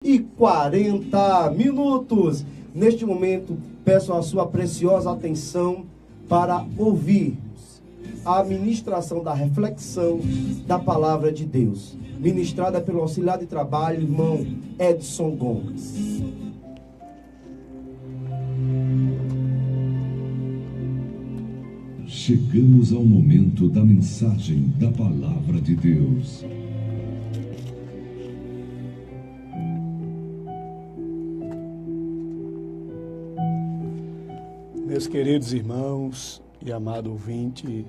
e 40 minutos. Neste momento, peço a sua preciosa atenção para ouvir a ministração da reflexão da palavra de Deus, ministrada pelo auxiliar de trabalho, irmão Edson Gomes. Chegamos ao momento da mensagem da palavra de Deus. Meus queridos irmãos e amado ouvinte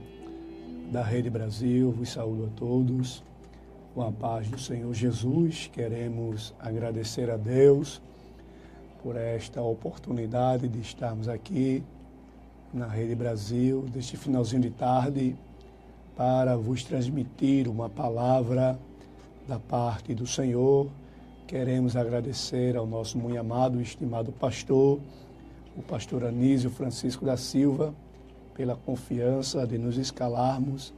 da Rede Brasil, vos saúdo a todos com a paz do Senhor Jesus. Queremos agradecer a Deus por esta oportunidade de estarmos aqui na Rede Brasil, deste finalzinho de tarde, para vos transmitir uma palavra da parte do Senhor. Queremos agradecer ao nosso muito amado e estimado pastor, o pastor Anísio Francisco da Silva, pela confiança de nos escalarmos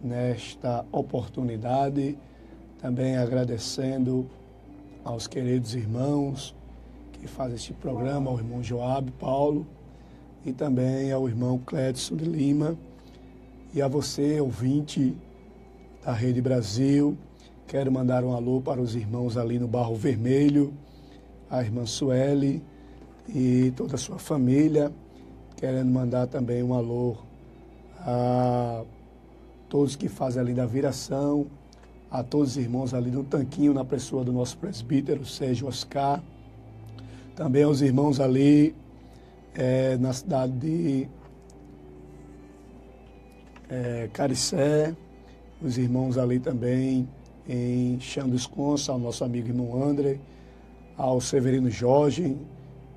nesta oportunidade. Também agradecendo aos queridos irmãos que fazem este programa, ao irmão Joab Paulo e também ao irmão Clédson de Lima e a você, ouvinte da Rede Brasil. Quero mandar um alô para os irmãos ali no Barro Vermelho, a irmã Sueli e toda a sua família, querendo mandar também um alô a todos que fazem ali da viração, a todos os irmãos ali do Tanquinho, na pessoa do nosso presbítero Sérgio Oscar, também aos irmãos ali na cidade de Caricé, os irmãos ali também em Chão dos Conça, ao nosso amigo irmão André, ao Severino Jorge,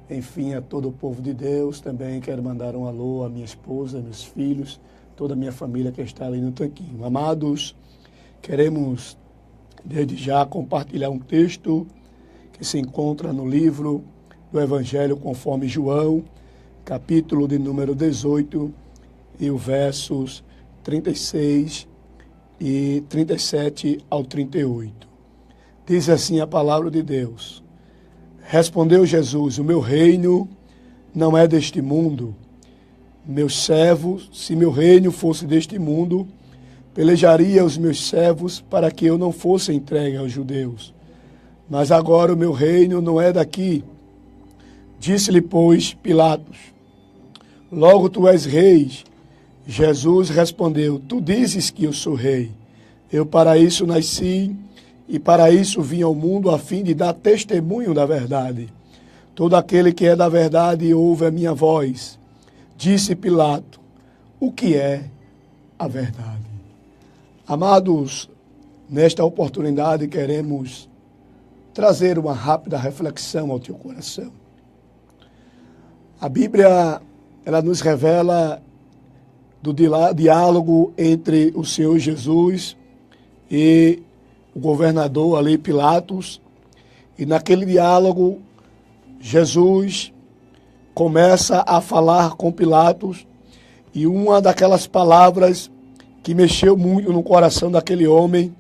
enfim, a todo o povo de Deus. Também quero mandar um alô à minha esposa, meus filhos, toda a minha família que está ali no Tanquinho. Amados, queremos desde já compartilhar um texto que se encontra no livro do Evangelho conforme João, capítulo de número 18, e os versos 36 e 37 ao 38. Diz assim a palavra de Deus: Respondeu Jesus: o meu reino não é deste mundo. Meus servos, se meu reino fosse deste mundo, pelejaria os meus servos para que eu não fosse entregue aos judeus. Mas agora o meu reino não é daqui. Disse-lhe, pois, Pilatos: logo tu és rei. Jesus respondeu: tu dizes que eu sou rei. Eu para isso nasci e para isso vim ao mundo, a fim de dar testemunho da verdade. Todo aquele que é da verdade ouve a minha voz. Disse Pilato: o que é a verdade? Amados, nesta oportunidade queremos trazer uma rápida reflexão ao teu coração. A Bíblia, ela nos revela do diálogo entre o Senhor Jesus e o governador ali, Pilatos, e naquele diálogo, Jesus começa a falar com Pilatos, e uma daquelas palavras que mexeu muito no coração daquele homem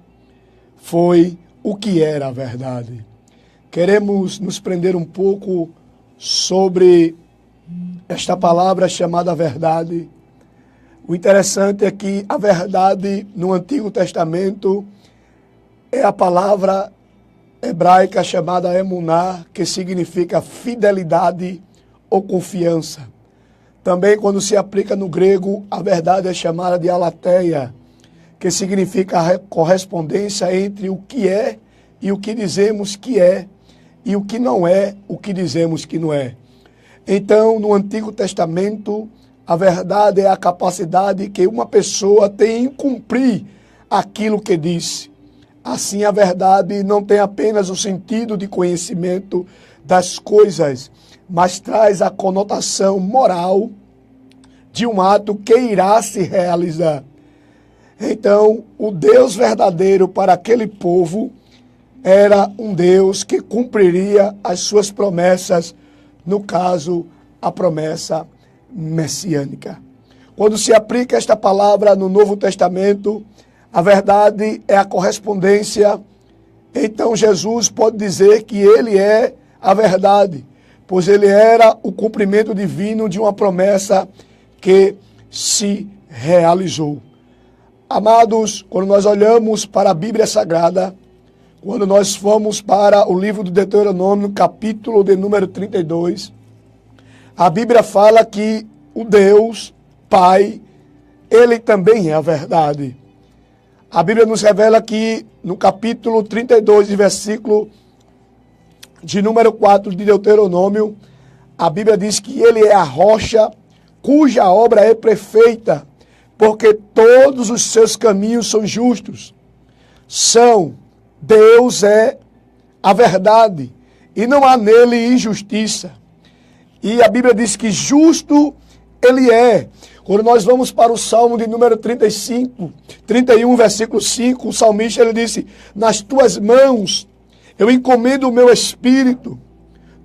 foi: o que era a verdade? Queremos nos prender um pouco sobre esta palavra chamada verdade. O interessante é que a verdade no Antigo Testamento é a palavra hebraica chamada emuná, que significa fidelidade ou confiança. Também, quando se aplica no grego, a verdade é chamada de aletheia, que significa a correspondência entre o que é e o que dizemos que é, e o que não é o que dizemos que não é. Então, no Antigo Testamento, a verdade é a capacidade que uma pessoa tem em cumprir aquilo que disse. Assim, a verdade não tem apenas o sentido de conhecimento das coisas, mas traz a conotação moral de um ato que irá se realizar. Então, o Deus verdadeiro para aquele povo era um Deus que cumpriria as suas promessas, no caso, a promessa messiânica. Quando se aplica esta palavra no Novo Testamento, a verdade é a correspondência então Jesus pode dizer que ele é a verdade, pois ele era o cumprimento divino de uma promessa que se realizou. Amados, quando nós olhamos para a Bíblia Sagrada, quando nós fomos para o livro do Deuteronômio, capítulo de número 32, a Bíblia fala que o Deus, Pai, ele também é a verdade. A Bíblia nos revela que no capítulo 32, versículo de número 4 de Deuteronômio, a Bíblia diz que ele é a rocha cuja obra é perfeita, porque todos os seus caminhos são justos. Deus é a verdade e não há nele injustiça. E a Bíblia diz que justo ele é. Quando nós vamos para o Salmo de número 31, versículo 5, o salmista ele disse: nas tuas mãos eu encomendo o meu espírito.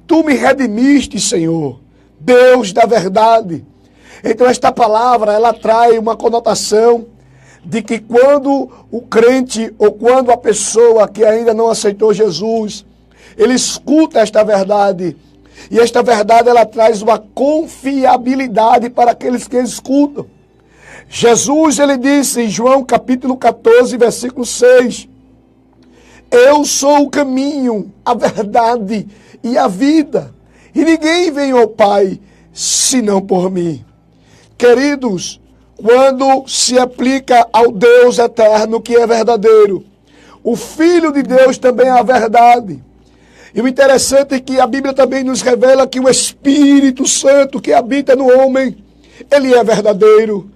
Tu me redimiste, Senhor, Deus da verdade. Então esta palavra, ela traz uma conotação de que quando o crente ou quando a pessoa que ainda não aceitou Jesus, ele escuta esta verdade. E esta verdade, ela traz uma confiabilidade para aqueles que escutam. Jesus, ele disse em João capítulo 14, versículo 6, eu sou o caminho, a verdade e a vida, e ninguém vem ao Pai senão por mim. Queridos, quando se aplica ao Deus eterno que é verdadeiro, o Filho de Deus também é a verdade. E o interessante é que a Bíblia também nos revela que o Espírito Santo que habita no homem, ele é verdadeiro.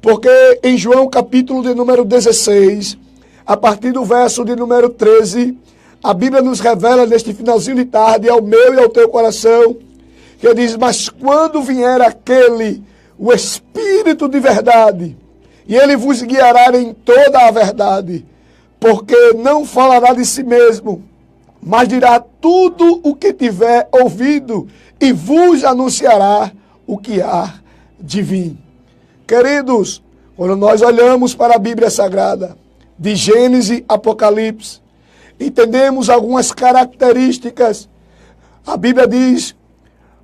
Porque em João capítulo de número 16, a partir do verso de número 13, a Bíblia nos revela neste finalzinho de tarde, ao meu e ao teu coração, que ele diz, mas quando vier aquele, o Espírito de verdade, e ele vos guiará em toda a verdade, porque não falará de si mesmo, mas dirá tudo o que tiver ouvido e vos anunciará o que há de vir. Queridos, quando nós olhamos para a Bíblia Sagrada, de Gênesis a Apocalipse, entendemos algumas características. A Bíblia diz,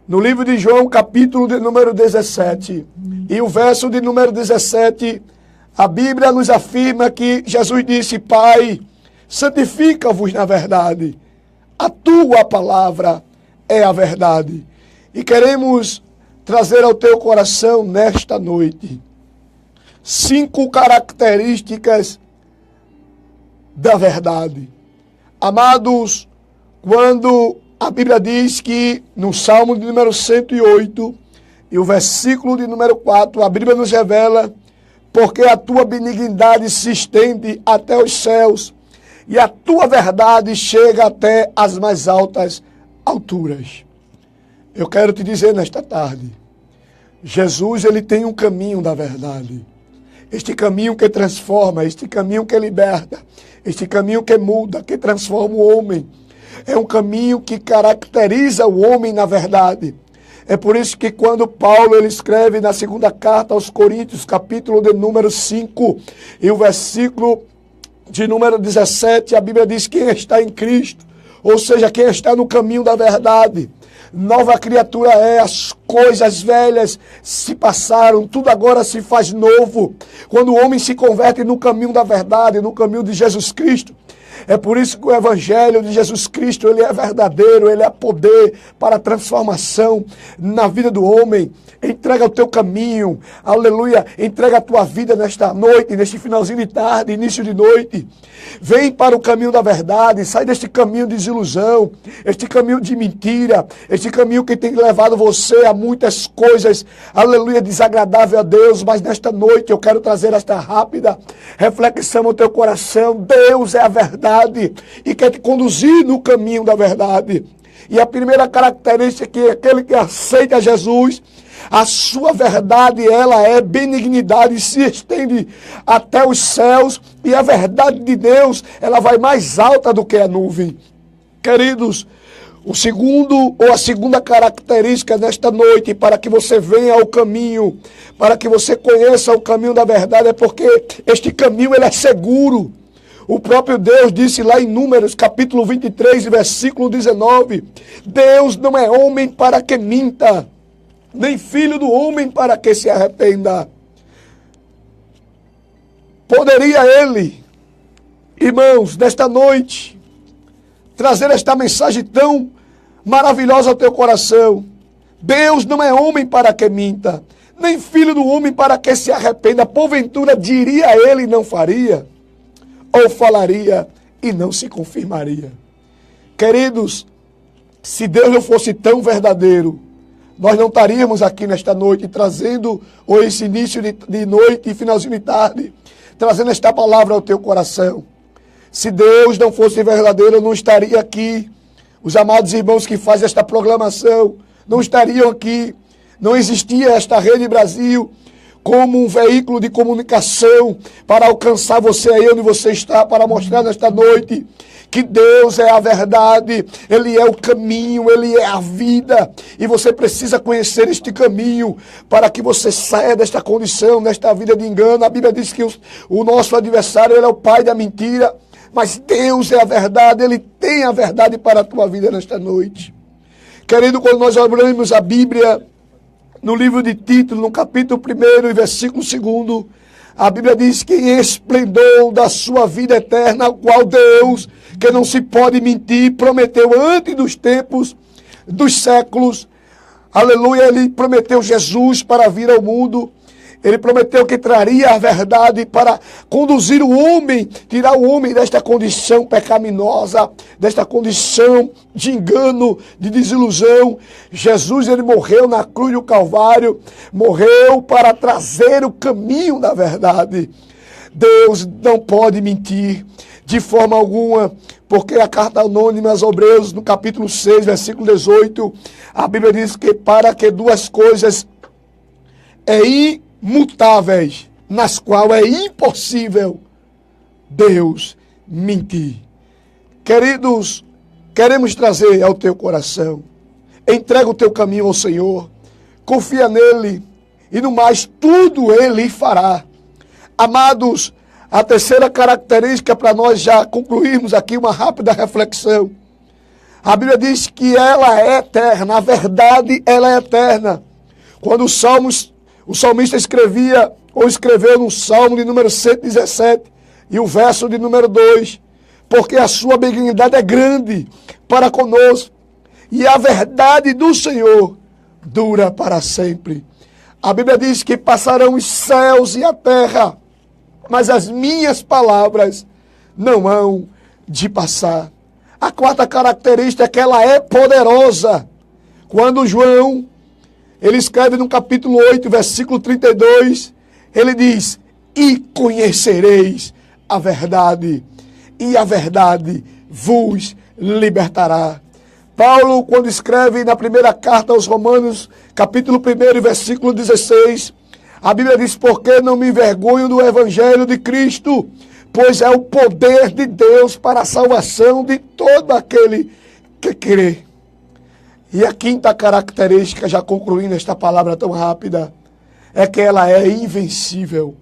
no livro de João, capítulo de número 17, e o verso de número 17, a Bíblia nos afirma que Jesus disse, Pai, santifica-vos na verdade. A tua palavra é a verdade. E queremos trazer ao teu coração nesta noite 5 características da verdade. Amados, quando a Bíblia diz que no Salmo de número 108 e o versículo de número 4, a Bíblia nos revela, porque a tua benignidade se estende até os céus, e a tua verdade chega até as mais altas alturas. Eu quero te dizer nesta tarde, Jesus, ele tem um caminho da verdade. Este caminho que transforma, este caminho que liberta, este caminho que muda, que transforma o homem. É um caminho que caracteriza o homem na verdade. É por isso que quando Paulo ele escreve na segunda carta aos Coríntios, capítulo de número 5, e o versículo de número 17, a Bíblia diz quem está em Cristo, ou seja, quem está no caminho da verdade. Nova criatura é, as coisas velhas se passaram, tudo agora se faz novo. Quando o homem se converte no caminho da verdade, no caminho de Jesus Cristo. É por isso que o Evangelho de Jesus Cristo, ele é verdadeiro, ele é poder para a transformação na vida do homem. Entrega o teu caminho, aleluia, entrega a tua vida nesta noite, neste finalzinho de tarde, início de noite. Vem para o caminho da verdade, sai deste caminho de desilusão, este caminho de mentira, este caminho que tem levado você a muitas coisas, aleluia, desagradável a Deus. Mas nesta noite eu quero trazer esta rápida reflexão ao teu coração. Deus é a verdade e quer te conduzir no caminho da verdade. E a primeira característica é que aquele que aceita Jesus, a sua verdade, ela é benignidade, se estende até os céus, e a verdade de Deus, ela vai mais alta do que a nuvem. Queridos, o segundo ou a segunda característica nesta noite, para que você venha ao caminho, para que você conheça o caminho da verdade, é porque este caminho ele é seguro. O próprio Deus disse lá em Números, capítulo 23, versículo 19, Deus não é homem para que minta, nem filho do homem para que se arrependa. Poderia ele, irmãos, nesta noite, trazer esta mensagem tão maravilhosa ao teu coração. Deus não é homem para que minta, nem filho do homem para que se arrependa. Porventura diria ele e não faria, ou falaria e não se confirmaria. Queridos, se Deus não fosse tão verdadeiro, nós não estaríamos aqui nesta noite trazendo, ou esse início de noite e finalzinho de tarde, trazendo esta palavra ao teu coração. Se Deus não fosse verdadeiro, eu não estaria aqui. Os amados irmãos que fazem esta programação não estariam aqui. Não existia esta Rede Brasil como um veículo de comunicação para alcançar você aí onde você está, para mostrar nesta noite que Deus é a verdade, Ele é o caminho, Ele é a vida. E você precisa conhecer este caminho para que você saia desta condição, desta vida de engano. A Bíblia diz que o nosso adversário, ele é o pai da mentira, mas Deus é a verdade, Ele tem a verdade para a tua vida nesta noite. Querido, quando nós abrimos a Bíblia, no livro de Tito, no capítulo 1 e versículo 2, a Bíblia diz que em esplendor da sua vida eterna, a qual Deus, que não se pode mentir, prometeu antes dos tempos, dos séculos, aleluia, Ele prometeu Jesus para vir ao mundo. Ele prometeu que traria a verdade para conduzir o homem, tirar o homem desta condição pecaminosa, desta condição de engano, de desilusão. Jesus, ele morreu na cruz do Calvário, morreu para trazer o caminho da verdade. Deus não pode mentir de forma alguma, porque a carta anônima aos Hebreus, no capítulo 6, versículo 18, a Bíblia diz que para que duas coisas imutáveis, nas quais é impossível Deus mentir. Queridos, queremos trazer ao teu coração, entrega o teu caminho ao Senhor, confia nele, e no mais tudo Ele fará. Amados, a terceira característica para nós já concluirmos aqui uma rápida reflexão. A Bíblia diz que ela é eterna, a verdade ela é eterna. Quando o salmista escreveu no Salmo de número 117 e o verso de número 2, porque a sua benignidade é grande para conosco e a verdade do Senhor dura para sempre. A Bíblia diz que passarão os céus e a terra, mas as minhas palavras não hão de passar. A quarta característica é que ela é poderosa. Quando João, ele escreve no capítulo 8, versículo 32, ele diz, e conhecereis a verdade, e a verdade vos libertará. Paulo, quando escreve na primeira carta aos Romanos, capítulo 1, versículo 16, a Bíblia diz, porque não me envergonho do Evangelho de Cristo, pois é o poder de Deus para a salvação de todo aquele que crê. E a quinta característica, já concluindo esta palavra tão rápida, é que ela é invencível.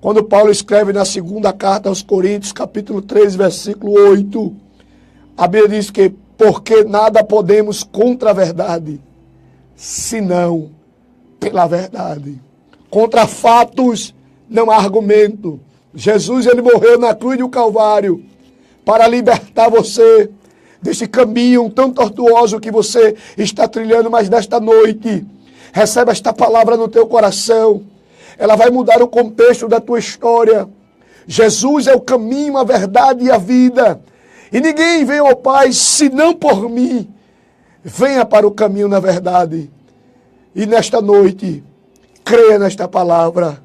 Quando Paulo escreve na segunda carta aos Coríntios, capítulo 3, versículo 8, a Bíblia diz que porque nada podemos contra a verdade, senão pela verdade. Contra fatos não há argumento. Jesus, ele morreu na cruz do Calvário para libertar você desse caminho tão tortuoso que você está trilhando, mas nesta noite, recebe esta palavra no teu coração. Ela vai mudar o contexto da tua história. Jesus é o caminho, a verdade e a vida. E ninguém vem ao Pai senão por mim. Venha para o caminho na verdade. E nesta noite, creia nesta palavra.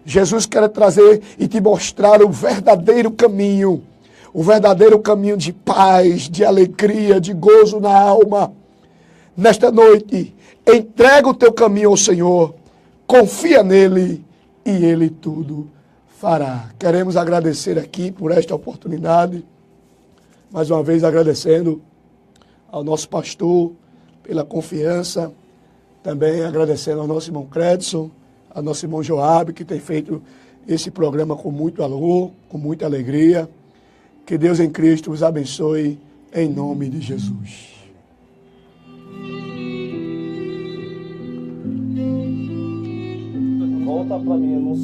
Jesus quer trazer e te mostrar o verdadeiro caminho. O verdadeiro caminho de paz, de alegria, de gozo na alma. Nesta noite, entrega o teu caminho ao Senhor. Confia nele e ele tudo fará. Queremos agradecer aqui por esta oportunidade. Mais uma vez agradecendo ao nosso pastor pela confiança. Também agradecendo ao nosso irmão Credson, ao nosso irmão Joab, que tem feito esse programa com muito valor, com muita alegria. Que Deus em Cristo os abençoe, em nome de Jesus. Volta para mim, eu não